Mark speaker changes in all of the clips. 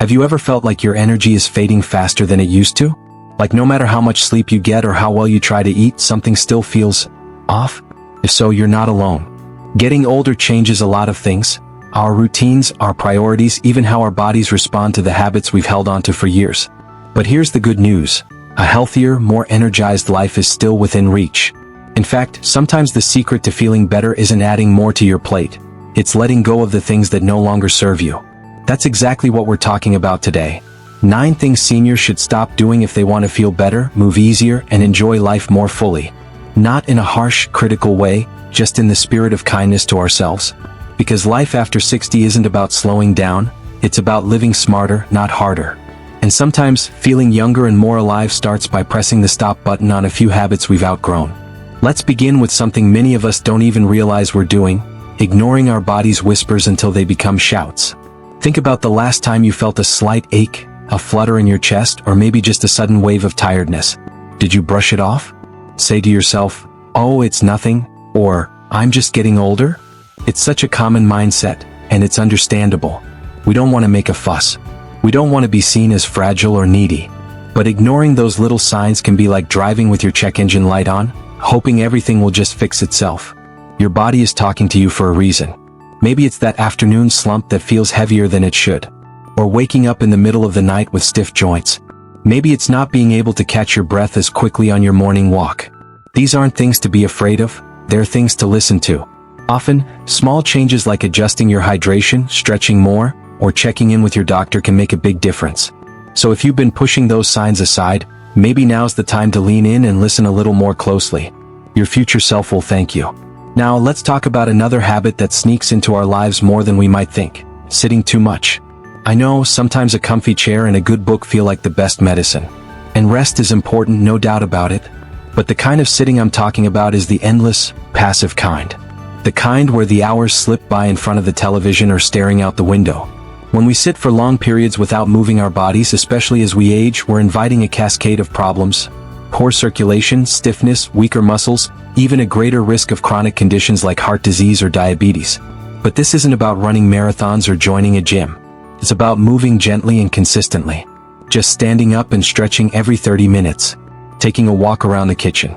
Speaker 1: Have you ever felt like your energy is fading faster than it used to? Like no matter how much sleep you get or how well you try to eat, something still feels off? If so, you're not alone. Getting older changes a lot of things. Our routines, our priorities, even how our bodies respond to the habits we've held onto for years. But here's the good news. A healthier, more energized life is still within reach. In fact, sometimes the secret to feeling better isn't adding more to your plate. It's letting go of the things that no longer serve you. That's exactly what we're talking about today. 9 things seniors should stop doing if they want to feel better, move easier, and enjoy life more fully. Not in a harsh, critical way, just in the spirit of kindness to ourselves. Because life after 60 isn't about slowing down, it's about living smarter, not harder. And sometimes, feeling younger and more alive starts by pressing the stop button on a few habits we've outgrown. Let's begin with something many of us don't even realize we're doing: ignoring our body's whispers until they become shouts. Think about the last time you felt a slight ache, a flutter in your chest, or maybe just a sudden wave of tiredness. Did you brush it off? Say to yourself, "Oh, it's nothing," or "I'm just getting older"? It's such a common mindset, and it's understandable. We don't want to make a fuss. We don't want to be seen as fragile or needy. But ignoring those little signs can be like driving with your check engine light on, hoping everything will just fix itself. Your body is talking to you for a reason. Maybe it's that afternoon slump that feels heavier than it should. Or waking up in the middle of the night with stiff joints. Maybe it's not being able to catch your breath as quickly on your morning walk. These aren't things to be afraid of, they're things to listen to. Often, small changes like adjusting your hydration, stretching more, or checking in with your doctor can make a big difference. So if you've been pushing those signs aside, maybe now's the time to lean in and listen a little more closely. Your future self will thank you. Now let's talk about another habit that sneaks into our lives more than we might think: sitting too much. I know, sometimes a comfy chair and a good book feel like the best medicine. And rest is important, no doubt about it. But the kind of sitting I'm talking about is the endless, passive kind. The kind where the hours slip by in front of the television or staring out the window. When we sit for long periods without moving our bodies, especially as we age, we're inviting a cascade of problems: poor circulation, stiffness, weaker muscles, even a greater risk of chronic conditions like heart disease or diabetes. But this isn't about running marathons or joining a gym. It's about moving gently and consistently. Just standing up and stretching every 30 minutes. Taking a walk around the kitchen.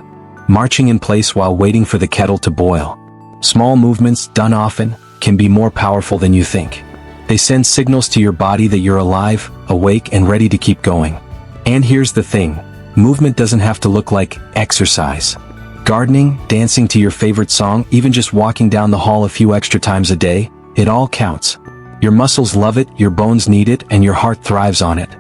Speaker 1: Marching in place while waiting for the kettle to boil. Small movements, done often, can be more powerful than you think. They send signals to your body that you're alive, awake, and ready to keep going. And here's the thing: movement doesn't have to look like exercise. Gardening, dancing to your favorite song, even just walking down the hall a few extra times a day, it all counts. Your muscles love it, your bones need it, and your heart thrives on it.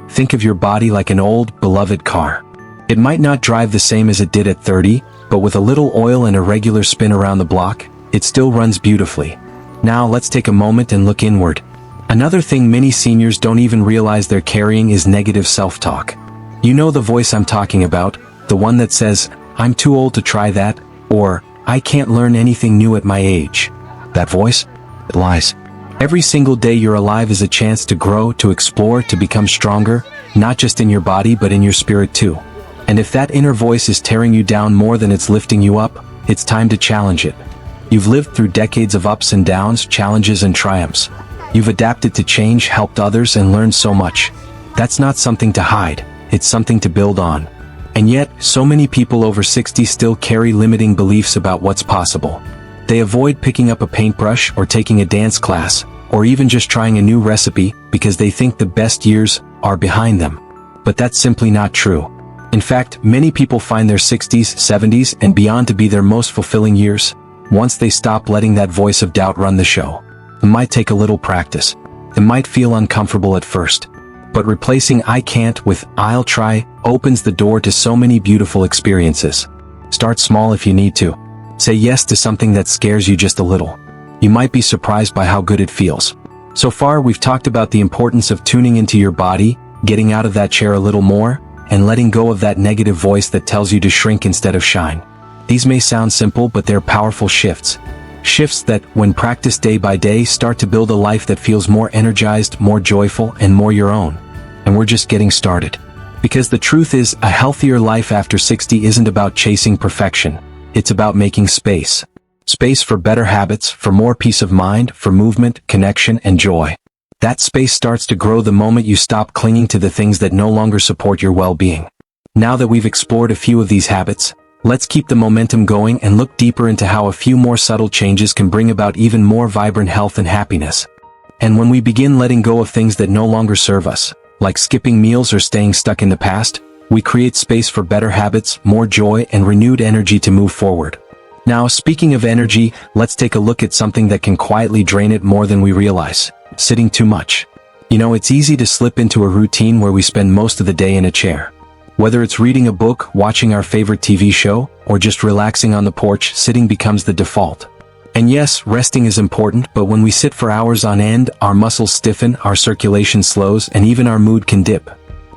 Speaker 1: Think of your body like an old, beloved car. It might not drive the same as it did at 30, but with a little oil and a regular spin around the block, it still runs beautifully. Now let's take a moment and look inward. Another thing many seniors don't even realize they're carrying is negative self-talk. You know the voice I'm talking about, the one that says, "I'm too old to try that," or "I can't learn anything new at my age." That voice? It lies. Every single day you're alive is a chance to grow, to explore, to become stronger, not just in your body but in your spirit too. And if that inner voice is tearing you down more than it's lifting you up, it's time to challenge it. You've lived through decades of ups and downs, challenges and triumphs. You've adapted to change, helped others, and learned so much. That's not something to hide, it's something to build on. And yet, so many people over 60 still carry limiting beliefs about what's possible. They avoid picking up a paintbrush or taking a dance class, or even just trying a new recipe because they think the best years are behind them. But that's simply not true. In fact, many people find their 60s, 70s, and beyond to be their most fulfilling years, once they stop letting that voice of doubt run the show. It might take a little practice. It might feel uncomfortable at first. But replacing "I can't" with "I'll try" opens the door to so many beautiful experiences. Start small if you need to. Say yes to something that scares you just a little. You might be surprised by how good it feels. So far, we've talked about the importance of tuning into your body, getting out of that chair a little more, and letting go of that negative voice that tells you to shrink instead of shine. These may sound simple, but they're powerful shifts. Shifts that, when practiced day by day, start to build a life that feels more energized, more joyful, and more your own. And we're just getting started. Because the truth is, a healthier life after 60 isn't about chasing perfection. It's about making space. Space for better habits, for more peace of mind, for movement, connection, and joy. That space starts to grow the moment you stop clinging to the things that no longer support your well-being. Now that we've explored a few of these habits, let's keep the momentum going and look deeper into how a few more subtle changes can bring about even more vibrant health and happiness. And when we begin letting go of things that no longer serve us, like skipping meals or staying stuck in the past, we create space for better habits, more joy, and renewed energy to move forward. Now, speaking of energy, let's take a look at something that can quietly drain it more than we realize: sitting too much. You know, it's easy to slip into a routine where we spend most of the day in a chair. Whether it's reading a book, watching our favorite TV show, or just relaxing on the porch, sitting becomes the default. And yes, resting is important, but when we sit for hours on end, our muscles stiffen, our circulation slows, and even our mood can dip.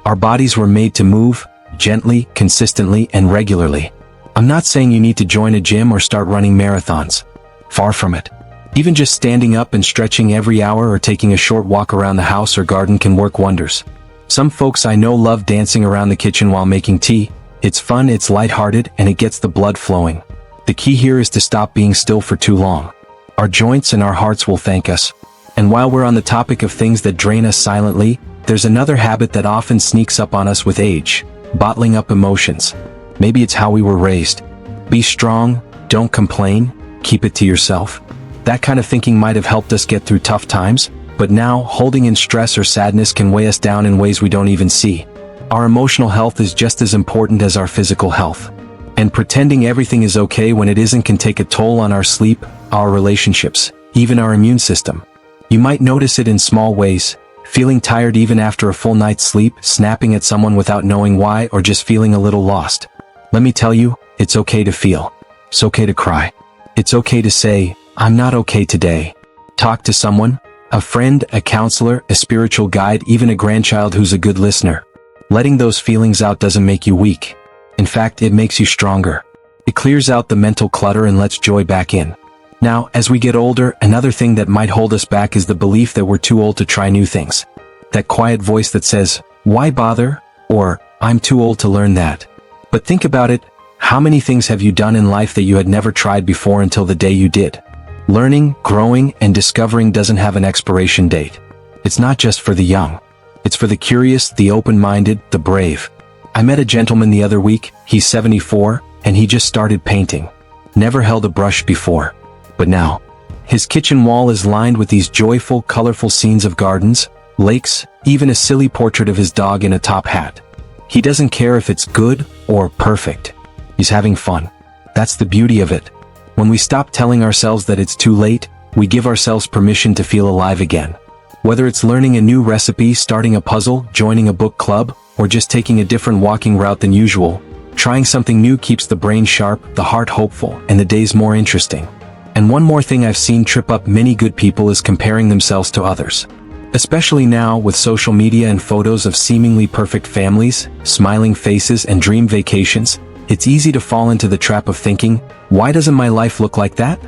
Speaker 1: Our bodies were made to move, gently, consistently, and regularly. I'm not saying you need to join a gym or start running marathons. Far from it. Even just standing up and stretching every hour or taking a short walk around the house or garden can work wonders. Some folks I know love dancing around the kitchen while making tea. It's fun, it's lighthearted, and it gets the blood flowing. The key here is to stop being still for too long. Our joints and our hearts will thank us. And while we're on the topic of things that drain us silently, there's another habit that often sneaks up on us with age: bottling up emotions. Maybe it's how we were raised. Be strong, don't complain, keep it to yourself. That kind of thinking might have helped us get through tough times, but now, holding in stress or sadness can weigh us down in ways we don't even see. Our emotional health is just as important as our physical health. And pretending everything is okay when it isn't can take a toll on our sleep, our relationships, even our immune system. You might notice it in small ways: feeling tired even after a full night's sleep, snapping at someone without knowing why, or just feeling a little lost. Let me tell you, it's okay to feel. It's okay to cry. It's okay to say, "I'm not okay today." Talk to someone, a friend, a counselor, a spiritual guide, even a grandchild who's a good listener. Letting those feelings out doesn't make you weak. In fact, it makes you stronger. It clears out the mental clutter and lets joy back in. Now, as we get older, another thing that might hold us back is the belief that we're too old to try new things. That quiet voice that says, "Why bother?" or "I'm too old to learn that." But think about it. How many things have you done in life that you had never tried before until the day you did? Learning, growing, and discovering doesn't have an expiration date. It's not just for the young. It's for the curious, the open-minded, the brave. I met a gentleman the other week. He's 74, and he just started painting. Never held a brush before. But now, his kitchen wall is lined with these joyful, colorful scenes of gardens, lakes, even a silly portrait of his dog in a top hat. He doesn't care if it's good or perfect. He's having fun. That's the beauty of it. When we stop telling ourselves that it's too late, we give ourselves permission to feel alive again. Whether it's learning a new recipe, starting a puzzle, joining a book club, or just taking a different walking route than usual, trying something new keeps the brain sharp, the heart hopeful, and the days more interesting. And one more thing I've seen trip up many good people is comparing themselves to others. Especially now, with social media and photos of seemingly perfect families, smiling faces, and dream vacations, it's easy to fall into the trap of thinking, "Why doesn't my life look like that?"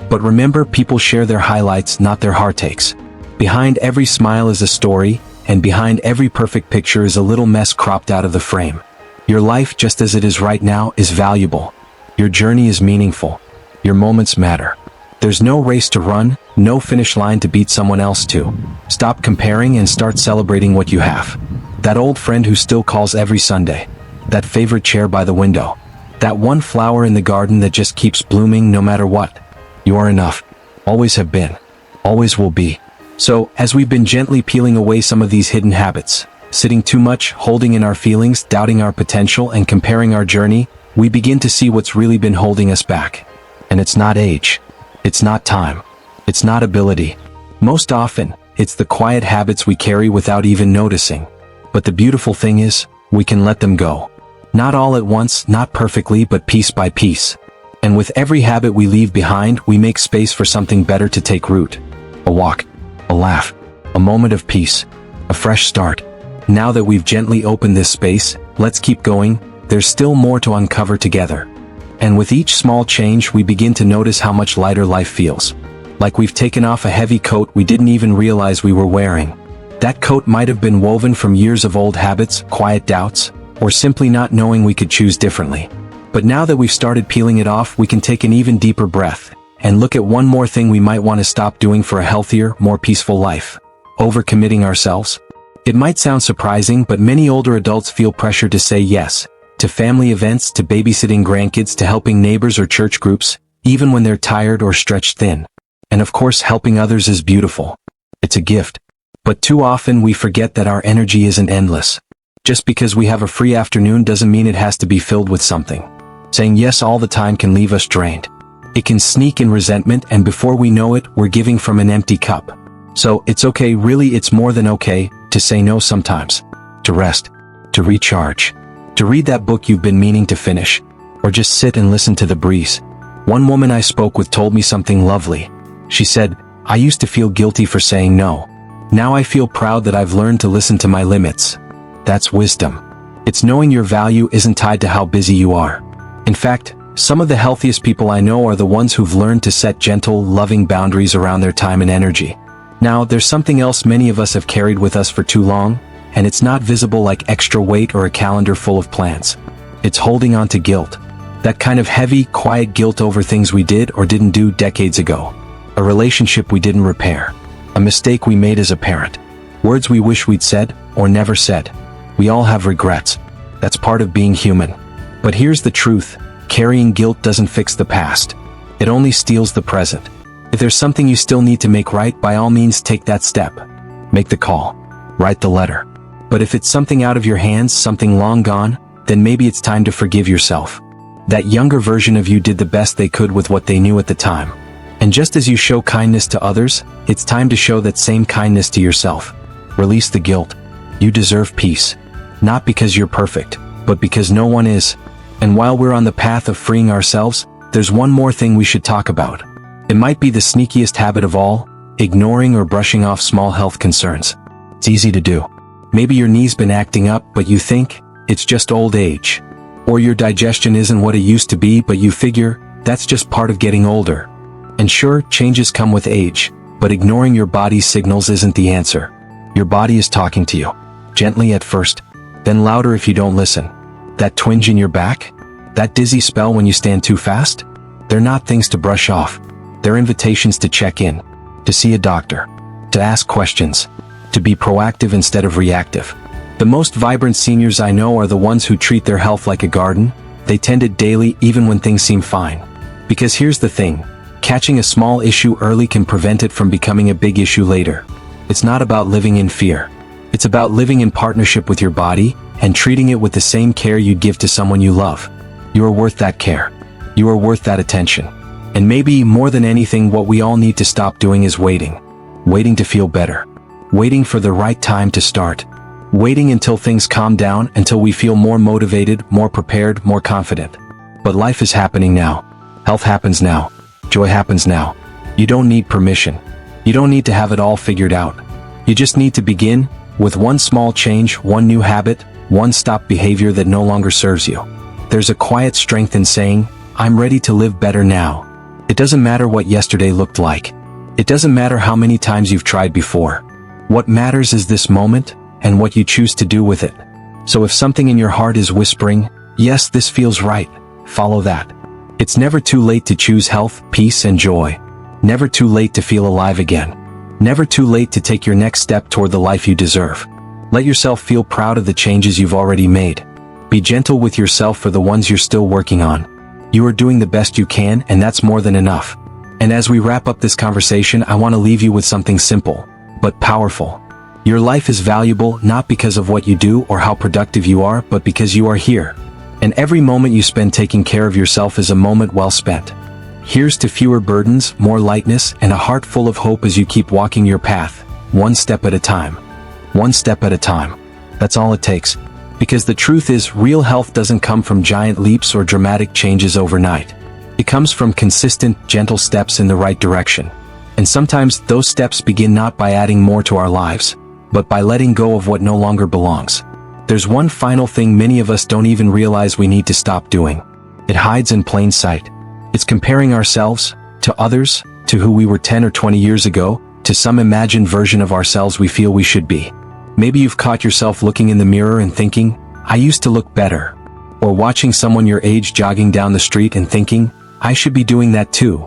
Speaker 1: But remember, people share their highlights, not their heartaches. Behind every smile is a story, and behind every perfect picture is a little mess cropped out of the frame. Your life, just as it is right now, is valuable. Your journey is meaningful. Your moments matter. There's no race to run, no finish line to beat someone else to. Stop comparing and start celebrating what you have. That old friend who still calls every Sunday. That favorite chair by the window. That one flower in the garden that just keeps blooming no matter what. You are enough. Always have been. Always will be. So, as we've been gently peeling away some of these hidden habits, sitting too much, holding in our feelings, doubting our potential, and comparing our journey, we begin to see what's really been holding us back. And it's not age. It's not time. It's not ability. Most often, it's the quiet habits we carry without even noticing. But the beautiful thing is, we can let them go. Not all at once, not perfectly, but piece by piece. And with every habit we leave behind, we make space for something better to take root. A walk, a laugh, a moment of peace, a fresh start. Now that we've gently opened this space, let's keep going. There's still more to uncover together. And with each small change, we begin to notice how much lighter life feels. Like we've taken off a heavy coat we didn't even realize we were wearing. That coat might have been woven from years of old habits, quiet doubts, or simply not knowing we could choose differently. But now that we've started peeling it off, we can take an even deeper breath and look at one more thing we might want to stop doing for a healthier, more peaceful life. overcommitting ourselves? It might sound surprising, but many older adults feel pressure to say yes to family events, to babysitting grandkids, to helping neighbors or church groups, even when they're tired or stretched thin. And of course, helping others is beautiful. It's a gift. But too often we forget that our energy isn't endless. Just because we have a free afternoon doesn't mean it has to be filled with something. Saying yes all the time can leave us drained. It can sneak in resentment, and before we know it, we're giving from an empty cup. So it's okay, really it's more than okay, to say no sometimes. To rest. To recharge. To read that book you've been meaning to finish. Or just sit and listen to the breeze. One woman I spoke with told me something lovely. She said, "I used to feel guilty for saying no. Now I feel proud that I've learned to listen to my limits." That's wisdom. It's knowing your value isn't tied to how busy you are. In fact, some of the healthiest people I know are the ones who've learned to set gentle, loving boundaries around their time and energy. Now, there's something else many of us have carried with us for too long, and it's not visible like extra weight or a calendar full of plans. It's holding on to guilt. That kind of heavy, quiet guilt over things we did or didn't do decades ago. A relationship we didn't repair. A mistake we made as a parent. Words we wish we'd said or never said. We all have regrets. That's part of being human. But here's the truth. Carrying guilt doesn't fix the past. It only steals the present. If there's something you still need to make right, by all means take that step. Make the call. Write the letter. But if it's something out of your hands, something long gone, then maybe it's time to forgive yourself. That younger version of you did the best they could with what they knew at the time. And just as you show kindness to others, it's time to show that same kindness to yourself. Release the guilt. You deserve peace. Not because you're perfect, but because no one is. And while we're on the path of freeing ourselves, there's one more thing we should talk about. It might be the sneakiest habit of all, ignoring or brushing off small health concerns. It's easy to do. Maybe your knee's been acting up, but you think it's just old age. Or your digestion isn't what it used to be, but you figure that's just part of getting older. And sure, changes come with age, but ignoring your body's signals isn't the answer. Your body is talking to you. Gently at first, then louder if you don't listen. That twinge in your back? That dizzy spell when you stand too fast? They're not things to brush off. They're invitations to check in, to see a doctor, to ask questions, to be proactive instead of reactive. The most vibrant seniors I know are the ones who treat their health like a garden. They tend it daily even when things seem fine. Because here's the thing, catching a small issue early can prevent it from becoming a big issue later. It's not about living in fear. It's about living in partnership with your body and treating it with the same care you'd give to someone you love. You are worth that care. You are worth that attention. And maybe more than anything, what we all need to stop doing is waiting. Waiting to feel better. Waiting for the right time to start. Waiting until things calm down, until we feel more motivated, more prepared, more confident. But life is happening now. Health happens now. Joy happens now. You don't need permission. You don't need to have it all figured out. You just need to begin with one small change, one new habit, one stop behavior that no longer serves you. There's a quiet strength in saying, "I'm ready to live better now." It doesn't matter what yesterday looked like. It doesn't matter how many times you've tried before. What matters is this moment and what you choose to do with it. So if something in your heart is whispering, "Yes, this feels right," follow that. It's never too late to choose health, peace, and joy. Never too late to feel alive again. Never too late to take your next step toward the life you deserve. Let yourself feel proud of the changes you've already made. Be gentle with yourself for the ones you're still working on. You are doing the best you can, and that's more than enough. And as we wrap up this conversation, I want to leave you with something simple, but powerful. Your life is valuable not because of what you do or how productive you are, but because you are here. And every moment you spend taking care of yourself is a moment well spent. Here's to fewer burdens, more lightness, and a heart full of hope as you keep walking your path, one step at a time. One step at a time. That's all it takes. Because the truth is, real health doesn't come from giant leaps or dramatic changes overnight. It comes from consistent, gentle steps in the right direction. And sometimes those steps begin not by adding more to our lives, but by letting go of what no longer belongs. There's one final thing many of us don't even realize we need to stop doing. It hides in plain sight. It's comparing ourselves to others, to who we were 10 or 20 years ago, to some imagined version of ourselves we feel we should be. Maybe you've caught yourself looking in the mirror and thinking, "I used to look better." Or watching someone your age jogging down the street and thinking, "I should be doing that too."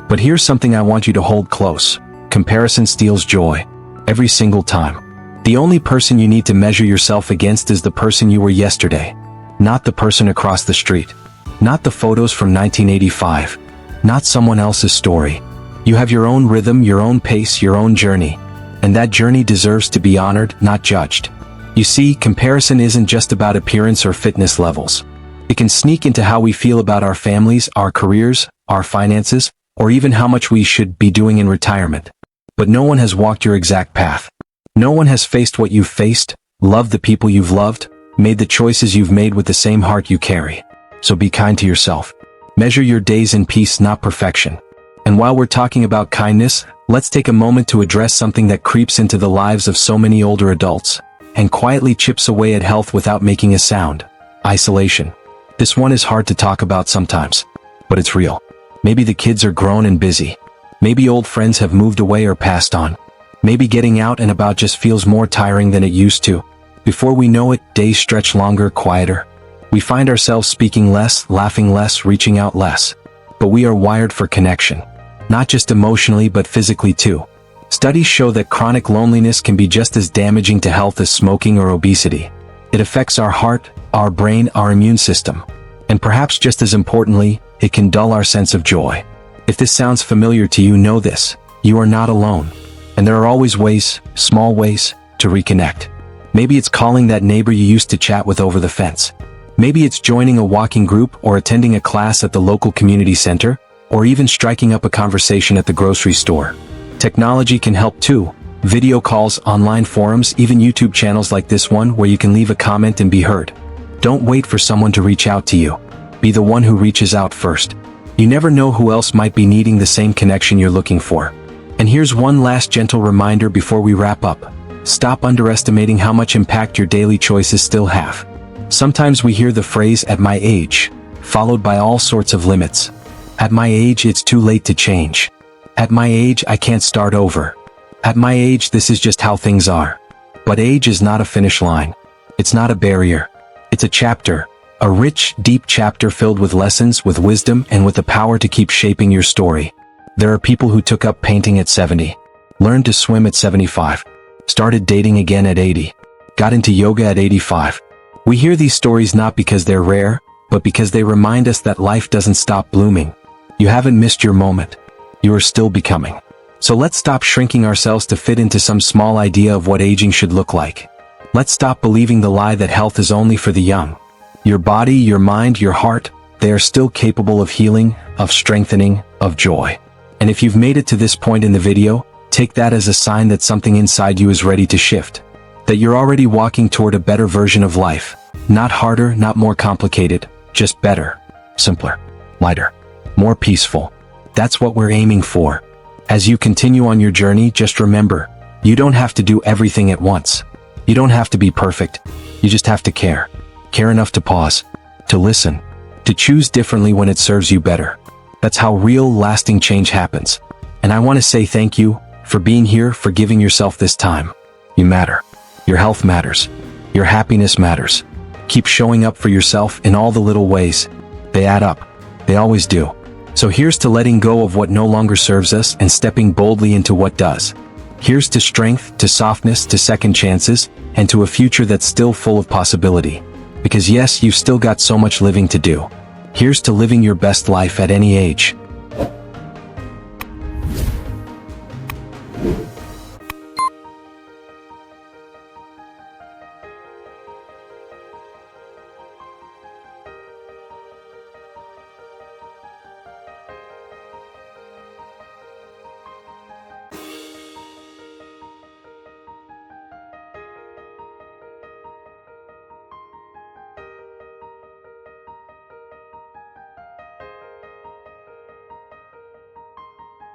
Speaker 1: But here's something I want you to hold close. Comparison steals joy. Every single time. The only person you need to measure yourself against is the person you were yesterday. Not the person across the street. Not the photos from 1985. Not someone else's story. You have your own rhythm, your own pace, your own journey. And that journey deserves to be honored, not judged. You see, comparison isn't just about appearance or fitness levels. It can sneak into how we feel about our families, our careers, our finances, or even how much we should be doing in retirement. But no one has walked your exact path. No one has faced what you've faced, loved the people you've loved, made the choices you've made with the same heart you carry. So be kind to yourself. Measure your days in peace, not perfection. And while we're talking about kindness, let's take a moment to address something that creeps into the lives of so many older adults, and quietly chips away at health without making a sound. Isolation. This one is hard to talk about sometimes, but it's real. Maybe the kids are grown and busy. Maybe old friends have moved away or passed on. Maybe getting out and about just feels more tiring than it used to. Before we know it, days stretch longer, quieter. We find ourselves speaking less, laughing less, reaching out less. But we are wired for connection. Not just emotionally but physically too. Studies show that chronic loneliness can be just as damaging to health as smoking or obesity. It affects our heart, our brain, our immune system. And perhaps just as importantly, it can dull our sense of joy. If this sounds familiar to you, know this: you are not alone. And there are always ways, small ways, to reconnect. Maybe it's calling that neighbor you used to chat with over the fence. Maybe it's joining a walking group or attending a class at the local community center, or even striking up a conversation at the grocery store. Technology can help too. Video calls, online forums, even YouTube channels like this one where you can leave a comment and be heard. Don't wait for someone to reach out to you. Be the one who reaches out first. You never know who else might be needing the same connection you're looking for. And here's one last gentle reminder before we wrap up. Stop underestimating how much impact your daily choices still have. Sometimes we hear the phrase, "at my age," followed by all sorts of limits. At my age, it's too late to change. At my age, I can't start over. At my age, this is just how things are. But age is not a finish line. It's not a barrier. It's a chapter. A rich, deep chapter filled with lessons, with wisdom, and with the power to keep shaping your story. There are people who took up painting at 70, learned to swim at 75, started dating again at 80, got into yoga at 85. We hear these stories not because they're rare, but because they remind us that life doesn't stop blooming. You haven't missed your moment. You are still becoming. So let's stop shrinking ourselves to fit into some small idea of what aging should look like. Let's stop believing the lie that health is only for the young. Your body, your mind, your heart, they are still capable of healing, of strengthening, of joy. And if you've made it to this point in the video, take that as a sign that something inside you is ready to shift. That you're already walking toward a better version of life. Not harder, not more complicated, just better, simpler, lighter, more peaceful. That's what we're aiming for. As you continue on your journey, just remember, you don't have to do everything at once. You don't have to be perfect. You just have to care. Care enough to pause, to listen, to choose differently when it serves you better. That's how real, lasting change happens. And I want to say thank you for being here, for giving yourself this time. You matter. Your health matters. Your happiness matters. Keep showing up for yourself in all the little ways. They add up. They always do. So here's to letting go of what no longer serves us and stepping boldly into what does. Here's to strength, to softness, to second chances, and to a future that's still full of possibility. Because yes, you've still got so much living to do. Here's to living your best life at any age.